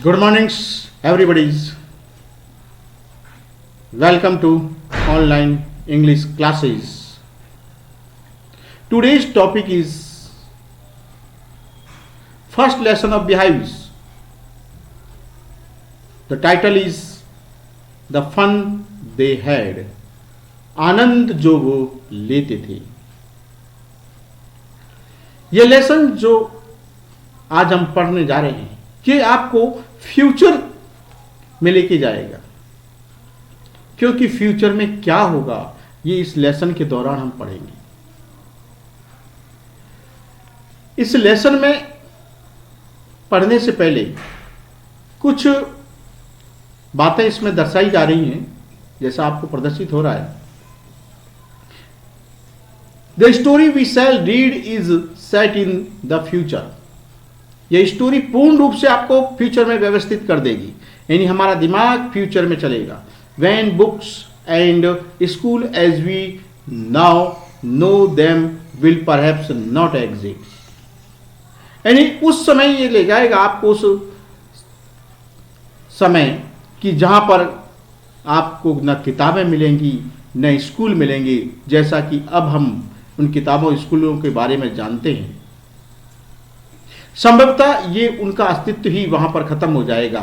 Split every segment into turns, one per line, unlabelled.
Good mornings, everybody's. Welcome to online English classes. Today's topic is first lesson of behaviors. The title is The Fun They Had. आनंद जो वो लेते थे. ये lesson जो आज हम पढ़ने जा रहे हैं ये आपको फ्यूचर में लेके जाएगा, क्योंकि फ्यूचर में क्या होगा ये इस लेसन के दौरान हम पढ़ेंगे. इस लेसन में पढ़ने से पहले कुछ बातें इसमें दर्शाई जा रही हैं, जैसा आपको प्रदर्शित हो रहा है. The story we shall read is set in the future. यह स्टोरी पूर्ण रूप से आपको फ्यूचर में व्यवस्थित कर देगी, यानी हमारा दिमाग फ्यूचर में चलेगा. When books and school as we now know them will perhaps not exist. यानी उस समय ये ले जाएगा आपको उस समय कि जहां पर आपको न किताबें मिलेंगी न स्कूल मिलेंगे, जैसा कि अब हम उन किताबों स्कूलों के बारे में जानते हैं. संभवतः ये उनका अस्तित्व ही वहां पर खत्म हो जाएगा.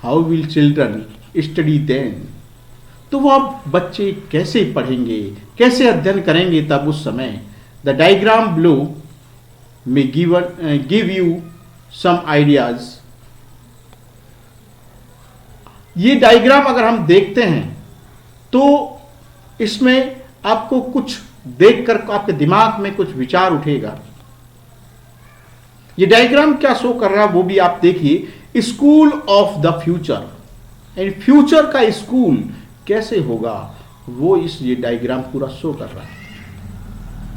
How will children study then. तो वो अब बच्चे कैसे पढ़ेंगे, कैसे अध्ययन करेंगे तब उस समय. द डायग्राम बिलो में गिव यू सम आइडियाज. ये डायग्राम अगर हम देखते हैं तो इसमें आपको कुछ देखकर आपके दिमाग में कुछ विचार उठेगा. ये डायग्राम क्या शो कर रहा है वो भी आप देखिए. School of the future, and future का स्कूल कैसे होगा वो ये डायग्राम पूरा शो कर रहा है.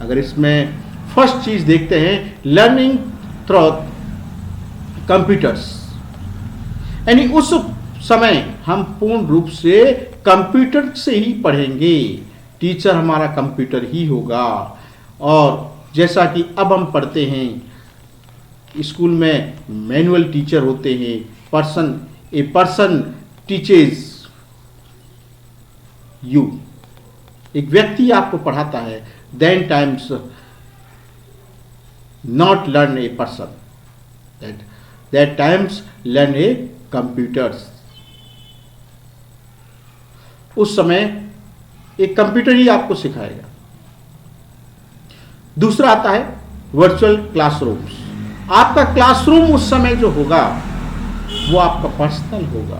अगर इसमें फर्स्ट चीज देखते हैं, लर्निंग थ्रू कंप्यूटर्स, यानी उस समय हम पूर्ण रूप से कंप्यूटर से ही पढ़ेंगे. टीचर हमारा कंप्यूटर ही होगा. और जैसा कि अब हम पढ़ते हैं स्कूल में मैनुअल टीचर होते हैं. A person teaches you. एक व्यक्ति आपको पढ़ाता है. Then times not learn a person, that times learn a computers. उस समय एक कंप्यूटर ही आपको सिखाएगा. दूसरा आता है वर्चुअल क्लासरूम्स. आपका क्लासरूम उस समय जो होगा वो आपका पर्सनल होगा,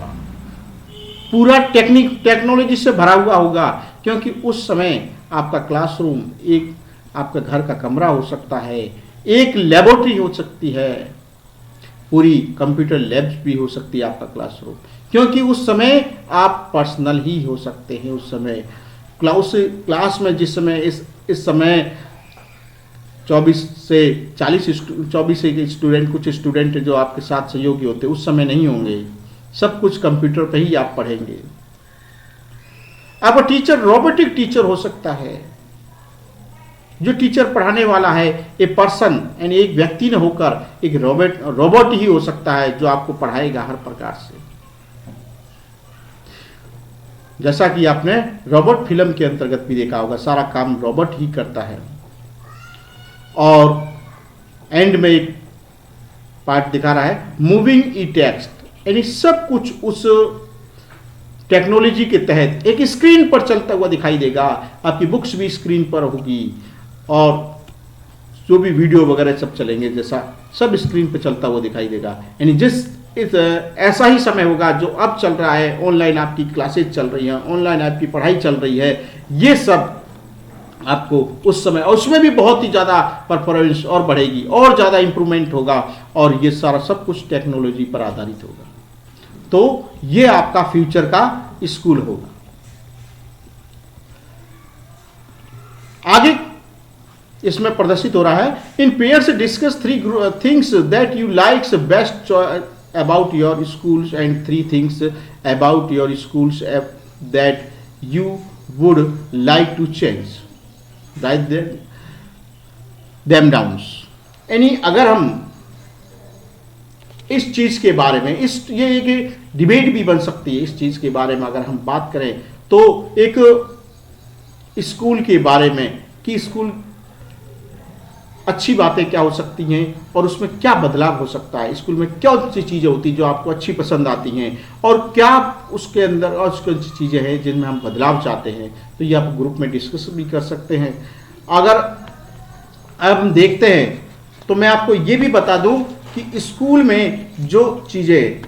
पूरा टेक्नोलॉजी से भरा हुआ होगा, क्योंकि उस समय आपका क्लासरूम एक आपका घर का कमरा हो सकता है, एक लेबोरेटरी हो सकती है, पूरी कंप्यूटर लैब्स भी हो सकती है आपका क्लासरूम, क्योंकि उस समय आप पर्सनल ही हो सकते हैं. उस समय क्लास में जिस समय इस समय 24 से स्टूडेंट, कुछ स्टूडेंट जो आपके साथ सहयोगी होते उस समय नहीं होंगे. सब कुछ कंप्यूटर पे ही आप पढ़ेंगे. आपका टीचर रोबोटिक टीचर हो सकता है. जो टीचर पढ़ाने वाला है ए पर्सन, यानी एक व्यक्ति न होकर एक रोबोट ही हो सकता है जो आपको पढ़ाएगा हर प्रकार से. जैसा कि आपने रोबोट फिल्म के अंतर्गत भी देखा होगा, सारा काम रोबोट ही करता है. और एंड में एक पार्ट दिखा रहा है मूविंग ई टेक्स्ट, यानी सब कुछ उस टेक्नोलॉजी के तहत एक स्क्रीन पर चलता हुआ दिखाई देगा. आपकी बुक्स भी स्क्रीन पर होगी और जो भी वीडियो वगैरह सब चलेंगे, जैसा सब स्क्रीन पर चलता हुआ दिखाई देगा. यानी ऐसा ही समय होगा जो अब चल रहा है. ऑनलाइन आपकी क्लासेज चल रही हैं, ऑनलाइन आपकी पढ़ाई चल रही है. ये सब आपको उस समय, और उसमें भी बहुत ही ज़्यादा परफॉर्मेंस और बढ़ेगी और ज़्यादा इंप्रूवमेंट होगा, और ये सारा सब कुछ टेक्नोलॉजी पर आधारित होगा. तो ये आपका फ्यूचर का स्कूल होगा. आगे इसमें प्रदर्शित हो रहा है इन pairs discuss 3 things that you likes best about your schools and 3 things about your schools that you would like to change. Write them down. यानी अगर हम इस चीज के बारे में, इस ये एक डिबेट भी बन सकती है इस चीज के बारे में। अगर हम बात करें तो एक स्कूल के बारे में कि स्कूल अच्छी बातें क्या हो सकती हैं और उसमें क्या बदलाव हो सकता है, स्कूल में क्या सी चीज़ें होती हैं जो आपको अच्छी पसंद आती हैं और क्या उसके अंदर और उसकी चीज़ें हैं जिनमें हम बदलाव चाहते हैं, तो ये आप ग्रुप में डिस्कस भी कर सकते हैं। अगर अब हम देखते हैं तो मैं आपको ये भी बता दूं कि स्कूल में जो चीज़ें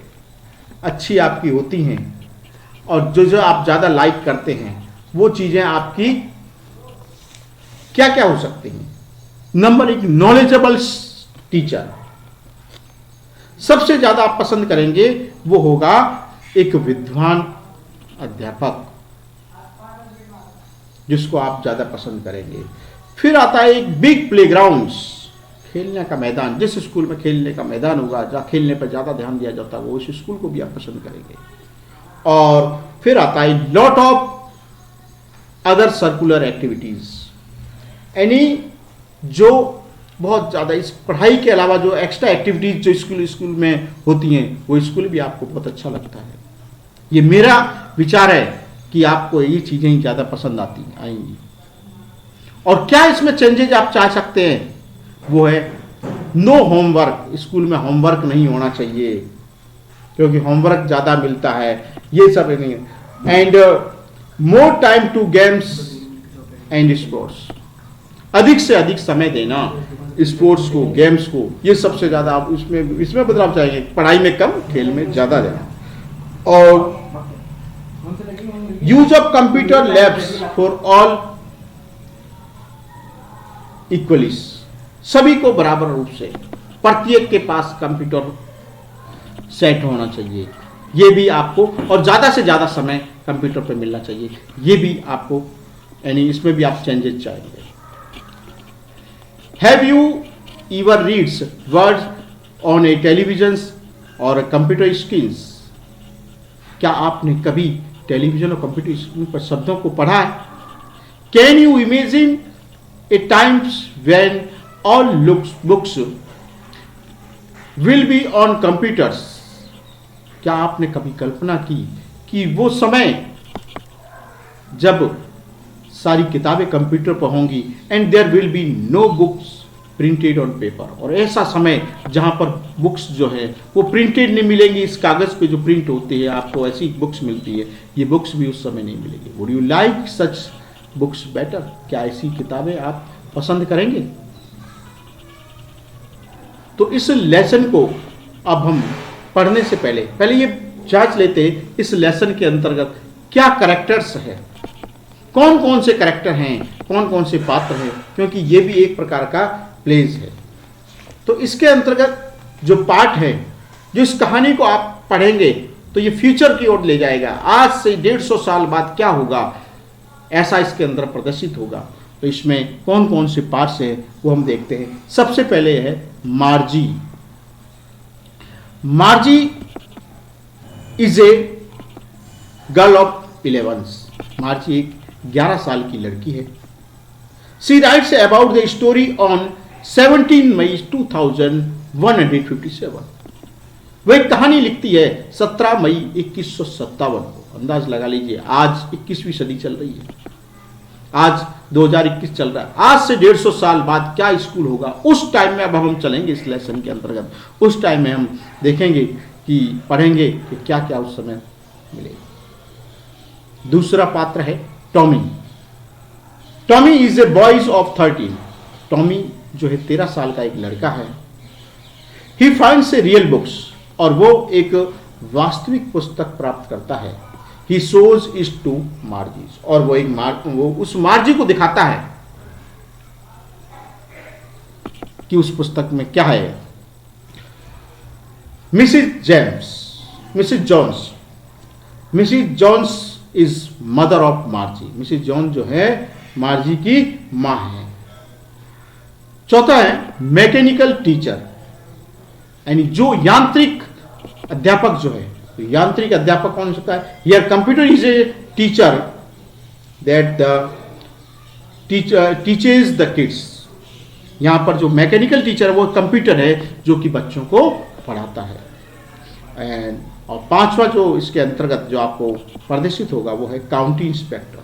अच्छी आपकी होती हैं और जो जो आप ज़्यादा लाइक करते हैं वो चीज़ें आपकी क्या क्या हो सकती हैं। Number 1, knowledgeable teacher. सबसे ज्यादा आप पसंद करेंगे वो होगा एक विद्वान अध्यापक, जिसको आप ज्यादा पसंद करेंगे। फिर आता है एक बिग प्लेग्राउंड, खेलने का मैदान। जिस स्कूल में खेलने का मैदान होगा, जहां खेलने पर ज्यादा ध्यान दिया जाता है, वो उस स्कूल को भी आप पसंद करेंगे। और फिर आता है lot of other circular activities, यानी जो बहुत ज़्यादा इस पढ़ाई के अलावा जो एक्स्ट्रा एक्टिविटीज जो स्कूल में होती हैं, वो स्कूल भी आपको बहुत अच्छा लगता है। ये मेरा विचार है कि आपको ये चीज़ें ही ज़्यादा पसंद आएंगी। और क्या इसमें चेंजेज आप चाह सकते हैं, वो है नो होमवर्क। स्कूल में होमवर्क नहीं होना चाहिए क्योंकि होमवर्क ज़्यादा मिलता है, ये सब नहीं है। And more time to games and sports, अधिक से अधिक समय देना स्पोर्ट्स को, गेम्स को, ये सबसे ज्यादा आप इसमें बदलाव चाहेंगे। पढ़ाई में कम, खेल में ज्यादा देना। और use of computer labs for all equally, सभी को बराबर रूप से प्रत्येक के पास कंप्यूटर सेट होना चाहिए, ये भी आपको, और ज्यादा से ज्यादा समय कंप्यूटर पर मिलना चाहिए, ये भी आपको, यानी इसमें भी आप चेंजेस चाहेंगे। Have you ever reads words on a television or a computer screens? क्या आपने कभी टेलीविजन और कंप्यूटर स्क्रीन पर शब्दों को पढ़ा है? Can you imagine a times when all books will be on computers? क्या आपने कभी कल्पना की कि वो समय जब सारी किताबें कंप्यूटर पर होंगी, and there will be no books printed on paper, और ऐसा समय जहां पर बुक्स जो है वो प्रिंटेड नहीं मिलेंगी, इस कागज पे जो प्रिंट होती है आपको ऐसी बुक्स मिलती है, ये बुक्स भी उस समय नहीं मिलेगी। Would you like such books better? क्या ऐसी किताबें आप पसंद करेंगे? तो इस लेसन को अब हम पढ़ने से पहले ये जांच लेते हैं इस लेसन के अंतर्गत क्या कैरेक्टर्स है, कौन कौन से कैरेक्टर हैं, कौन कौन से पात्र हैं, क्योंकि ये भी एक प्रकार का प्लेज है। तो इसके अंतर्गत जो पार्ट है, जो इस कहानी को आप पढ़ेंगे तो ये फ्यूचर की ओर ले जाएगा। आज से 150 साल बाद क्या होगा, ऐसा इसके अंदर प्रदर्शित होगा। तो इसमें कौन कौन से पार्ट्स हैं वो हम देखते हैं। सबसे पहले है Margie. Margie is a girl of 11। Margie एक 11 साल की लड़की है। She writes about the story on 17 May 2157। वह एक कहानी लिखती है 17 मई 2157 को। अंदाज लगा लीजिए आज 21वीं सदी चल रही है, आज 2021 चल रहा है। आज से 150 साल बाद क्या स्कूल होगा, उस टाइम में अब हम चलेंगे इस लेसन के अंतर्गत। उस टाइम में हम देखेंगे कि पढ़ेंगे कि क्या क्या उस समय मिलेगा। दूसरा पात्र है Tommy. Tommy is a boys of 13। Tommy जो है 13 साल का एक लड़का है। He finds A real books, और वो एक वास्तविक पुस्तक प्राप्त करता है। ही शोज इज टू मार्जी, और वो उस मार्जी को दिखाता है कि उस पुस्तक में क्या है। Mrs Jones is mother of Margie. Mrs John जो है मार्जी की मां है। चौथा है मैकेनिकल टीचर, यानी जो यांत्रिक अध्यापक जो है। तो यांत्रिक अध्यापक कौन हो सकता है? Here computer is a teacher that the teaches the kids. यहां पर जो मैकेनिकल टीचर है वो कंप्यूटर है जो कि बच्चों को पढ़ाता है। एंड और पांचवा जो इसके अंतर्गत जो आपको प्रदर्शित होगा वो है county inspector.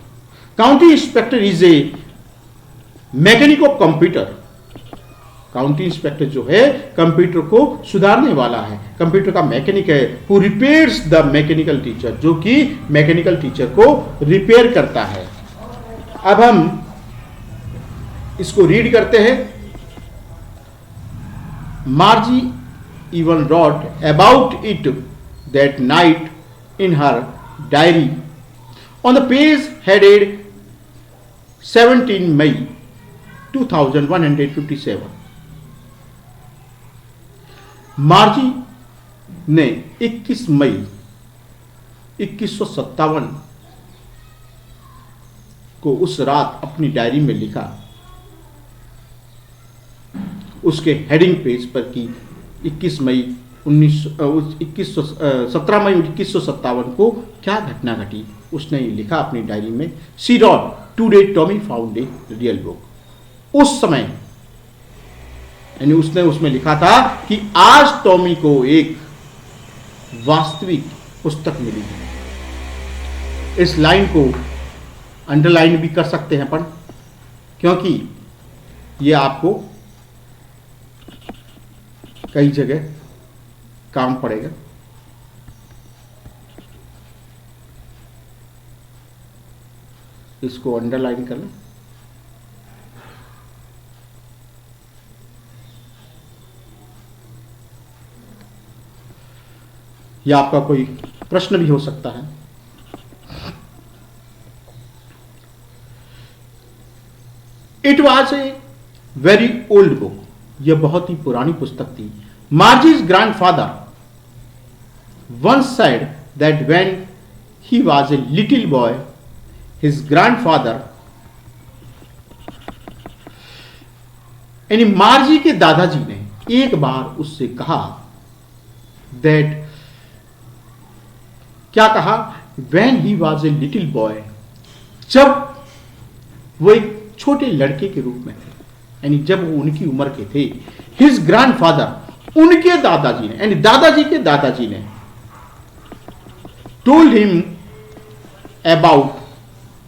County inspector is a mechanic of computer. County inspector जो है कंप्यूटर को सुधारने वाला है, कंप्यूटर का मैकेनिक है। Who repairs the mechanical teacher, जो कि मैकेनिकल टीचर को रिपेयर करता है। अब हम इसको रीड करते हैं। Margie even wrote about it that night in her diary on the page headed 17 May 2157। Margie ने 21 मई 2157 को उस रात अपनी डायरी में लिखा, उसके हेडिंग पेज पर कि 17 मई 2157 को क्या घटना घटी। उसने लिखा अपनी डायरी में, she wrote today Tommy found a real book. उस समय यानी उसने उसमें लिखा था कि आज टॉमी को एक वास्तविक पुस्तक मिली है। इस लाइन को अंडरलाइन भी कर सकते हैं अपन, क्योंकि यह आपको कई जगह काम पड़ेगा। इसको अंडरलाइन कर लें। या आपका कोई प्रश्न भी हो सकता है। It was a very old book. यह बहुत ही पुरानी पुस्तक थी। Margie's grandfather once said that when he was a little boy his grandfather, यानी मार्जी के दादाजी ने एक बार उससे कहा दैट, क्या कहा, when he was a little boy, जब वो एक छोटे लड़के के रूप में थे, यानी जब वो उनकी उम्र के थे। हिज ग्रैंडफादर, उनके दादाजी ने, यानी दादाजी के दादाजी ने, told him about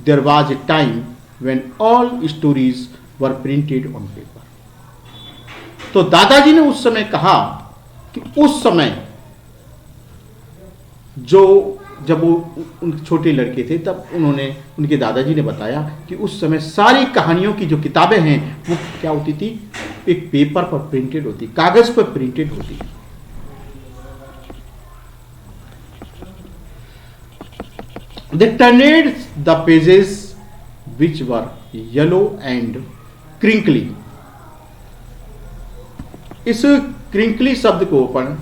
their was a time when all stories were printed on paper. तो दादाजी ने उस समय कहा कि उस समय जब वो उन छोटे लड़के थे, तब उनके दादाजी ने बताया कि उस समय सारी कहानियों की जो किताबें हैं वो क्या होती थी, एक पेपर पर प्रिंटेड होती, कागज पर प्रिंटेड होती। They turned the pages which were yellow and crinkly। इस क्रिंकली शब्द को अपन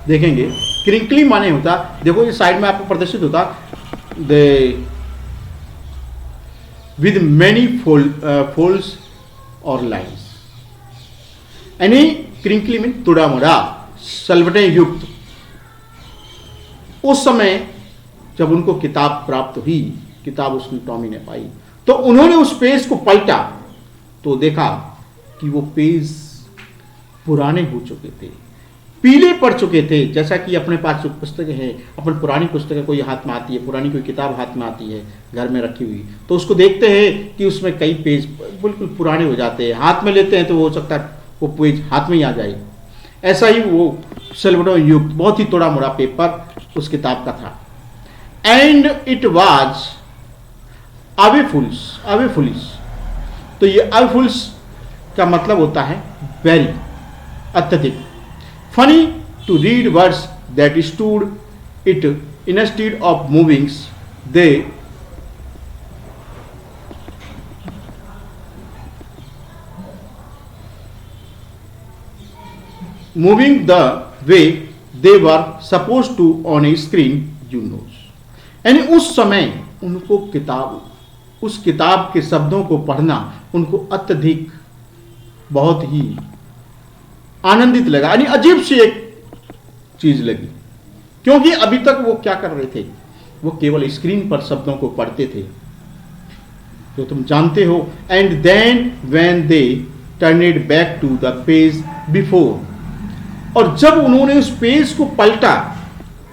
देखेंगे। क्रिंकली माने होता, देखो इस साइड में आपको प्रदर्शित होता विद मेनी फोल्ड्स और लाइन्स, यानी क्रिंकली में तुड़ा मुड़ा, सलवटें युक्त। उस समय जब उनको किताब प्राप्त हुई, किताब उसने टॉमी ने पाई, तो उन्होंने उस पेज को पलटा तो देखा कि वो पेज पुराने हो चुके थे, पीले पड़ चुके थे। जैसा कि अपने पास जो पुस्तकें हैं, अपन पुरानी पुस्तकें कोई हाथ में आती है, पुरानी कोई किताब हाथ में आती है घर में रखी हुई, तो उसको देखते हैं कि उसमें कई पेज बिल्कुल पुराने हो जाते हैं। हाथ में लेते हैं तो वो हो सकता है वो पेज हाथ में ही आ जाए। ऐसा ही वो सिल्वटो युक्त बहुत ही तोड़ा मोड़ा पेपर उस किताब का था। And it was awfully. तो ये अवेफुलिस का मतलब होता है वेरी, अत्यधिक। Funny to read words that stood it instead of movings they moving the way they were supposed to on a screen, you know। यानी उस समय उनको उस किताब के शब्दों को पढ़ना उनको अत्यधिक बहुत ही आनंदित लगा, यानी अजीब सी एक चीज लगी। क्योंकि अभी तक वो क्या कर रहे थे, वो केवल स्क्रीन पर शब्दों को पढ़ते थे, जो तुम जानते हो। And then when they turn it back to the page before, और जब उन्होंने उस पेज को पलटा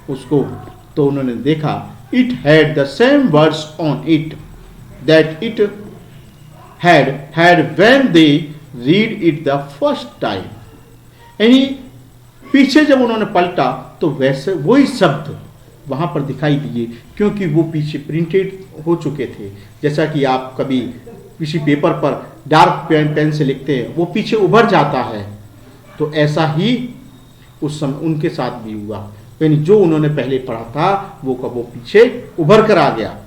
उसको, तो उन्होंने देखा it had the same words on it that it had when they read it the first time. यानी पीछे जब उन्होंने पलटा तो वैसे वही शब्द वहां पर दिखाई दिए, क्योंकि वो पीछे प्रिंटेड हो चुके थे। जैसा कि आप कभी किसी पेपर पर डार्क पेन से लिखते हैं, वो पीछे उभर जाता है, तो ऐसा ही उस समय उनके साथ भी हुआ। यानी जो उन्होंने पहले पढ़ा था वो कब वो पीछे उभर कर आ गया।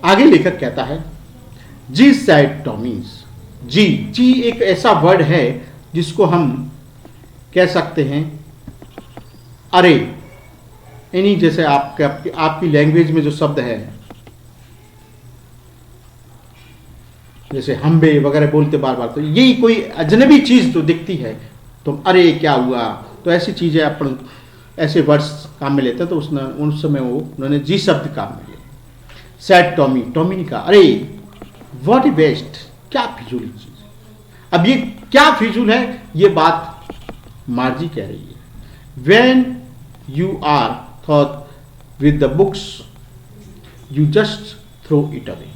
आगे लेखक कहता है जी सैड टॉमीज। जी एक ऐसा वर्ड है जिसको हम कह सकते हैं अरे, यानी जैसे आपकी लैंग्वेज में जो शब्द है, जैसे हम्बे वगैरह बोलते बार बार, तो यही कोई अजनबी चीज जो दिखती है तो अरे क्या हुआ, तो ऐसी चीजें अपन ऐसे वर्ड्स काम में लेते हैं, तो उसने उस समय उन्होंने जी शब्द काम में लिया। सैड टॉमी, टॉमी ने कहा अरे व्हाट इज बेस्ट, क्या फिजूल चीज। अब ये क्या फिजूल है, ये बात मार्जी कह रही है। When you are thought with the books you just throw it away.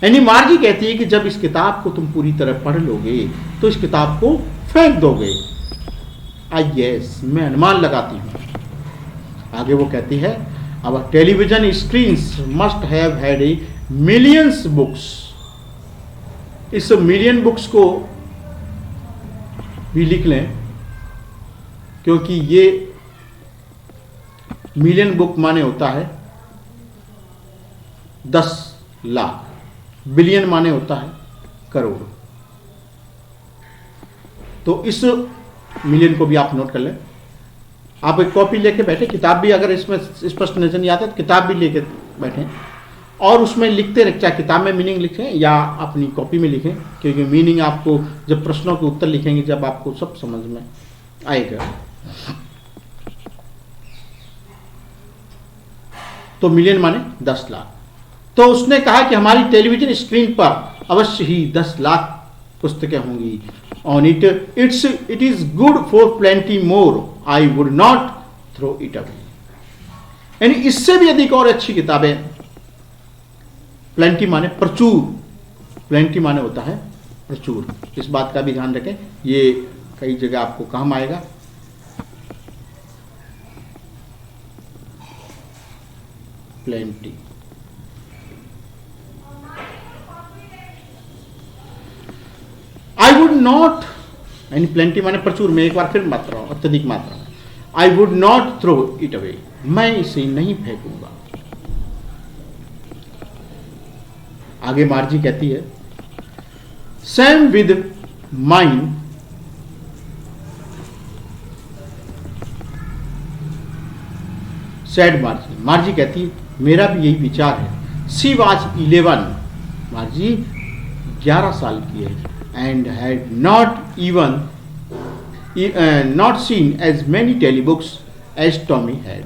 यानी मार्जी कहती है कि जब इस किताब को तुम पूरी तरह पढ़ लोगे तो इस किताब को फेंक दोगे। आई यस, मैं अनुमान लगाती हूं। आगे वो कहती है our television screens must have had a millions books. इस मिलियन बुक्स को भी लिख लें, क्योंकि ये मिलियन बुक माने होता है 10 लाख, बिलियन माने होता है करोड़। तो इस मिलियन को भी आप नोट कर लें। आप एक कॉपी लेके बैठे, किताब भी अगर इसमें स्पष्ट नजर नहीं आता तो किताब भी लेके बैठे और उसमें लिखते रहे, चाहे किताब में मीनिंग लिखें या अपनी कॉपी में लिखें, क्योंकि मीनिंग आपको जब प्रश्नों के उत्तर लिखेंगे जब आपको सब समझ में आएगा। तो मिलियन माने 10 लाख। तो उसने कहा कि हमारी टेलीविजन स्क्रीन पर अवश्य ही 10 लाख पुस्तकें होंगी। On it it is good for plenty more, I would not throw it away. यानी इससे भी अधिक और अच्छी किताबें, प्लेंटी माने प्रचुर, प्लेंटी माने होता है प्रचुर, इस बात का भी ध्यान रखें, ये कई जगह आपको काम आएगा। प्लेंटी, आई वुड नॉट, यानी प्लेंटी माने प्रचुर में एक बार फिर मात्रा, अत्यधिक मात्रा। I would not throw it away, मैं इसे नहीं फेंकूंगा। आगे मार्जी कहती है same with mind, said Margie. Margie कहती है मेरा भी यही विचार है। सी वॉज 11, मार्जी 11 साल की है, and had not even not seen as many telebooks as Tommy had.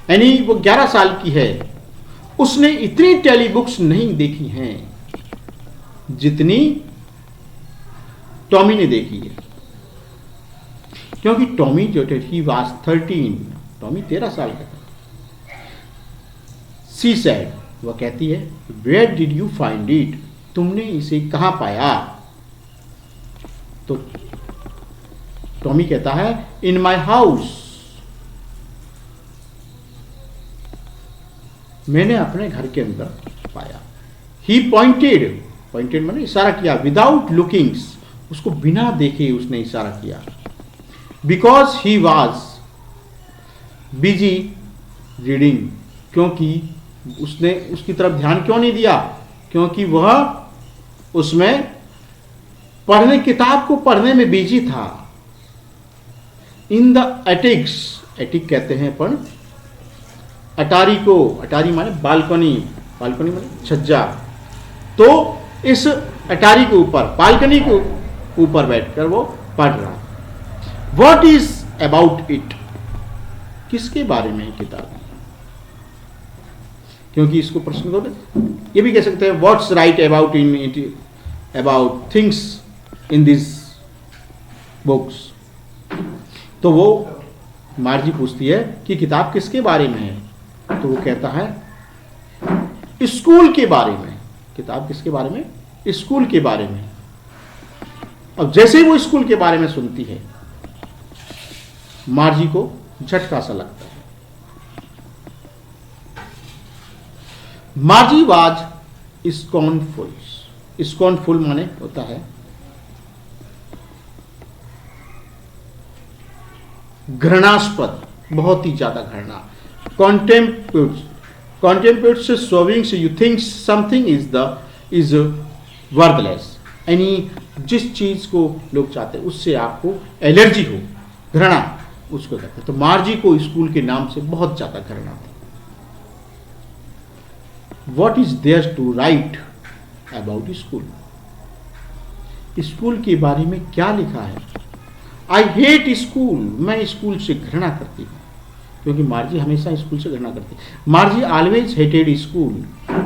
यानी वो 11 साल की है, उसने इतनी टेलीबुक्स नहीं देखी हैं जितनी टॉमी ने देखी है, क्योंकि टॉमी जो थे ही वाज 13, टॉमी 13 साल का था। सी सैड, वह कहती है where did you find it, तुमने इसे कहां पाया। तो टॉमी कहता है इन माई हाउस, मैंने अपने घर के अंदर पाया। ही पॉइंटेड, पॉइंटेड मैंने इशारा किया, विदाउट लुकिंग्स, उसको बिना देखे उसने इशारा किया। Because he was busy reading, क्योंकि उसने उसकी तरफ ध्यान क्यों नहीं दिया, क्योंकि वह उसमें पढ़ने, किताब को पढ़ने में बिजी था। इन द एटिक्स, एटिक कहते हैं अपन अटारी को, अटारी माने बालकनी, बालकनी माने छज्जा। तो इस अटारी के ऊपर, बालकनी के ऊपर बैठकर वो पढ़ रहा। व्हाट इज अबाउट इट, किसके बारे में किताब, क्योंकि इसको प्रश्न को ये भी कह सकते हैं what's right about in it about things in this books. तो वो मार्जी पूछती है कि किताब किसके बारे में है, तो वो कहता है स्कूल के बारे में। किताब किसके बारे में? स्कूल के बारे में। अब जैसे ही वो स्कूल के बारे में सुनती है, मार्जी को झटका सा लगता है। मार्जी वाज स्कॉर्नफुल। स्कॉर्नफुल माने होता है घृणास्पद, बहुत ही ज्यादा घृणा। कॉन्टेम्प्यूट से सोविंग से you think something is worthless, यानी जिस चीज को लोग चाहते हैं उससे आपको एलर्जी हो, घृणा, उसको कहते हैं। तो मार्जी को स्कूल के नाम से बहुत ज्यादा घृणा थी। What is there to write about school? School के बारे में क्या लिखा है? आई हेट स्कूल, मैं स्कूल से घृणा करती हूँ, क्योंकि मार्जी हमेशा स्कूल से घृणा करती है। मार्जी ऑलवेज हेटेड स्कूल,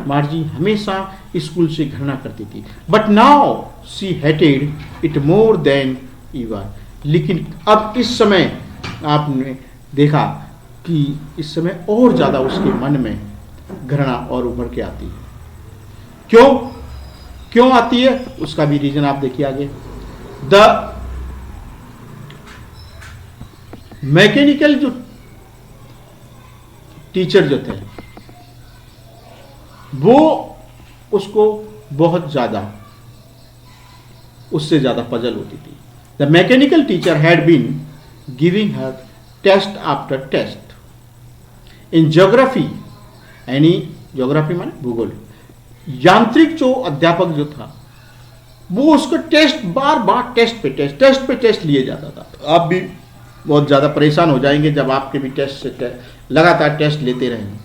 मार्जी हमेशा स्कूल से घृणा करती थी। But now she hated it more than ever, लेकिन अब इस समय आपने देखा कि इस समय और ज्यादा उसके मन में घृणा और उभर के आती है। क्यों आती है उसका भी रीजन आप देखिए आगे। द मैकेनिकल जो टीचर जो थे वो उसको बहुत ज्यादा, उससे ज्यादा पजल होती थी। The mechanical teacher had been giving her test after test in geography, यानी ज्योग्राफी माने भूगोल। यांत्रिक जो अध्यापक जो था वो उसको टेस्ट, बार बार टेस्ट पे टेस्ट लिए जाता था। आप भी बहुत ज्यादा परेशान हो जाएंगे जब आपके भी टेस्ट से लगातार टेस्ट लेते रहेंगे।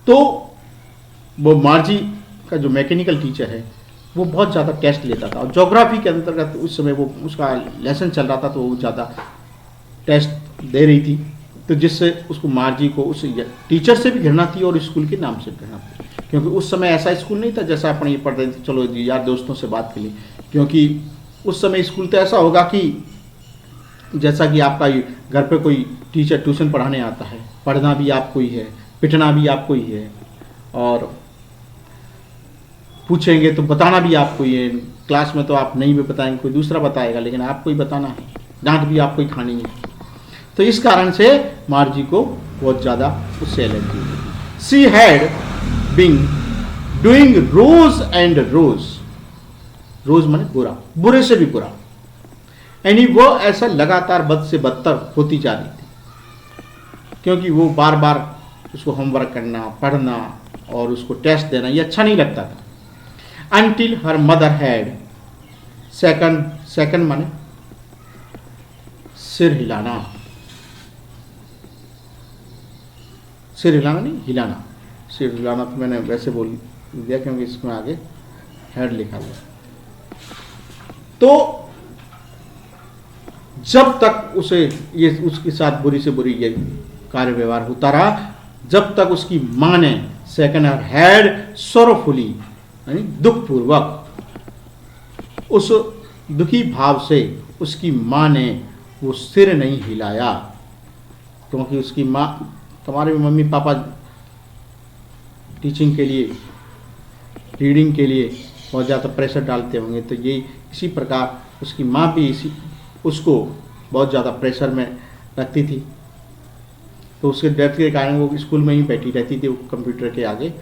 तो वो मार्जी का जो मैकेनिकल टीचर है वो बहुत ज्यादा टेस्ट लेता था, और ज्योग्राफी के अंतर्गत उस समय वो उसका लेसन चल रहा था तो वो ज्यादा टेस्ट दे रही थी, तो जिससे उसको मार्जी को उस टीचर से भी घृणा थी और स्कूल के नाम से घृणा थी। क्योंकि उस समय ऐसा स्कूल नहीं था जैसा अपन ये पढ़ रहे थे, चलो यार दोस्तों से बात के लिए, क्योंकि उस समय स्कूल तो ऐसा होगा कि जैसा कि आपका घर पे कोई टीचर ट्यूशन पढ़ाने आता है, पढ़ना भी आपको ही है, पिटना भी आपको ही है, और पूछेंगे तो बताना भी आपको ही है। क्लास में तो आप नहीं भी बताएंगे, कोई दूसरा बताएगा, लेकिन आपको ही बताना है, डांट भी आपको ही खानी है। तो इस कारण से मार्जी को बहुत ज्यादा उससे एलर्जी हुई। She had been doing worse and worse, worse माने बुरा, बुरे से भी बुरा, यानी वो ऐसा लगातार बद से बदतर होती जा रही थी, क्योंकि वो बार बार उसको होमवर्क करना, पढ़ना और उसको टेस्ट देना ये अच्छा नहीं लगता था। Until her mother had second माने सिर हिलाना, सिर हिलाना नहीं, हिलाना, सिर हिलाना तो मैंने वैसे बोल दिया क्योंकि इसमें आगे हेड लिखा हुआ। तो जब तक उसे ये उसके साथ बुरी से बुरी ये कार्य व्यवहार होता रहा, जब तक उसकी मां ने सेकंड हर हेड सोरोफुली यानी दुखपूर्वक, उस दुखी भाव से उसकी मां ने वो सिर नहीं हिलाया, क्योंकि उसकी मां, तुम्हारे मम्मी पापा टीचिंग के लिए, रीडिंग के लिए बहुत ज़्यादा प्रेशर डालते होंगे, तो ये इसी प्रकार उसकी माँ भी उसको बहुत ज़्यादा प्रेशर में रखती थी। तो उसके डर के कारण वो स्कूल में ही बैठी रहती थी कंप्यूटर के आगे।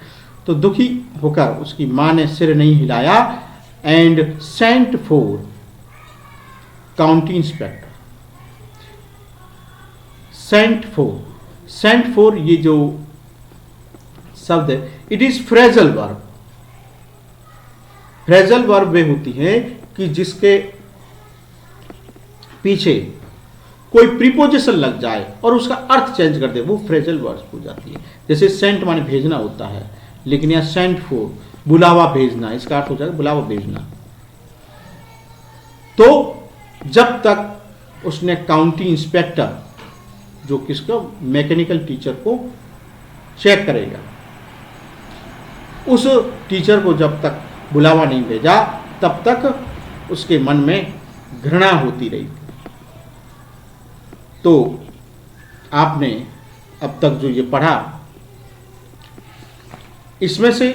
तो दुखी होकर उसकी माँ ने सिर नहीं हिलाया and sent for county inspector. Sent for ये जो शब्द है, it is phrasal verb. Phrasal verb वे होती है कि जिसके पीछे कोई प्रीपोजिशन लग जाए और उसका अर्थ चेंज कर दे, वो फ्रेजल वर्ब हो जाती है। जैसे सेंट माने भेजना होता है, लेकिन यह सेंट फॉर बुलावा भेजना, इसका अर्थ हो जाएगा बुलावा भेजना। तो जब तक उसने काउंटी इंस्पेक्टर जो किसका मैकेनिकल टीचर को चेक करेगा। उस टीचर को जब तक बुलावा नहीं भेजा तब तक उसके मन में घृणा होती रही। तो आपने अब तक जो ये पढ़ा, इसमें से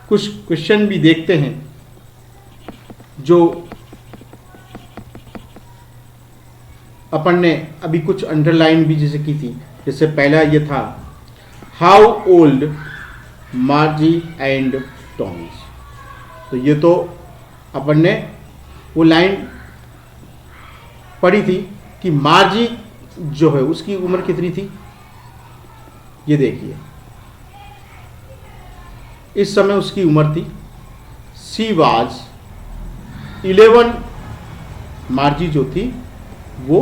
कुछ क्वेश्चन भी देखते हैं जो अपन ने अभी कुछ अंडरलाइन भी जैसे की थी। जैसे पहला ये था, हाउ ओल्ड मार्जी एंड टॉमी। तो ये तो अपन ने वो लाइन पढ़ी थी कि मार्जी जो है उसकी उम्र कितनी थी। ये देखिए, इस समय उसकी उम्र थी, सी वाज 11। मार्जी जो थी वो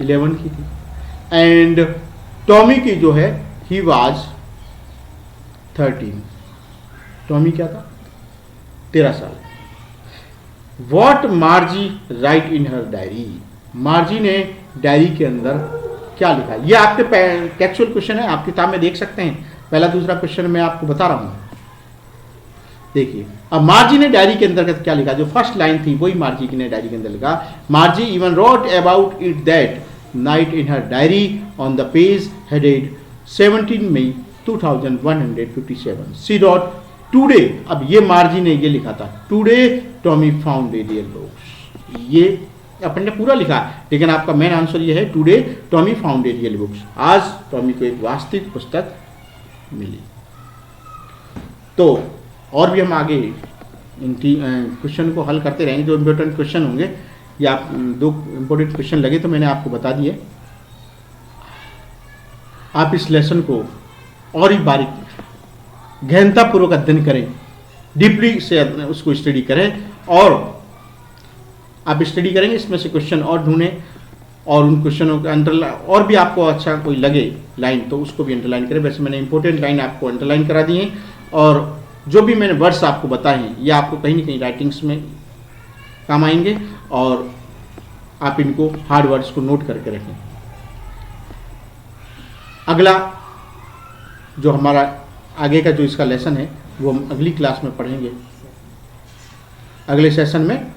11 की थी। एंड टॉमी की जो है, ही वाज 13। टॉमी क्या था? 13 साल। What मार्जी right in her diary. मार्जी ने डायरी के अंदर क्या लिखा? ये आपके टेक्सुअल क्वेश्चन है, आप किताब में देख सकते हैं। पहला दूसरा क्वेश्चन मैं आपको बता रहा हूं। देखिए, अब मार्जी ने डायरी के अंदर क्या लिखा? जो फर्स्ट लाइन थी वही मार्जी ने डायरी के अंदर लिखा, Margie even wrote about it that night in her diary on the page headed 17 May 2157। She wrote today. अब ये मार्जी ने ये लिखा था, today Tommy found a real books. ये अपन ने पूरा लिखा, लेकिन आपका मेन आंसर ये है, today Tommy found a real books. आज टॉमी को एक वास्तविक पुस्तक मिली। तो और भी हम आगे इन क्वेश्चन को हल करते रहेंगे, जो इम्पोर्टेंट क्वेश्चन होंगे। या आप 2 इम्पोर्टेंट क्वेश्चन लगे तो मैंने आपको बता दिए। आप इस लेसन को और ही बारीक गहनतापूर्वक अध्ययन करें, डीपली से उसको स्टडी करें, और आप स्टडी करेंगे, इसमें से क्वेश्चन और ढूंढें, और उन क्वेश्चनों के अंडरलाइन, और भी आपको अच्छा कोई लगे लाइन तो उसको भी अंडरलाइन करें। वैसे मैंने इंपॉर्टेंट लाइन आपको अंडरलाइन करा दी है, और जो भी मैंने वर्ड्स आपको बताए हैं ये आपको कहीं ना कहीं राइटिंग्स में काम आएंगे, और आप इनको हार्ड वर्ड्स को नोट करके रखें। अगला जो हमारा आगे का जो इसका लेसन है वो हम अगली क्लास में पढ़ेंगे, अगले सेशन में।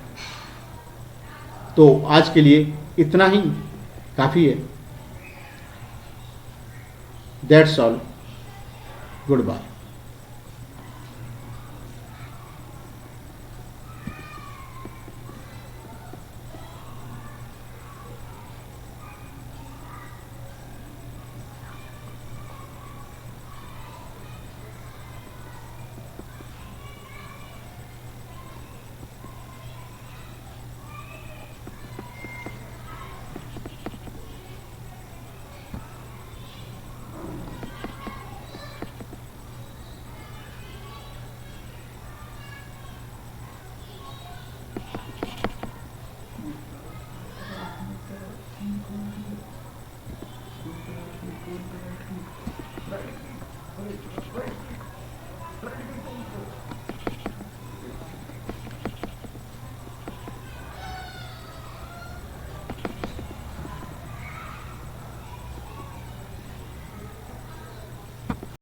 तो आज के लिए इतना ही काफ़ी है। That's all. Good bye.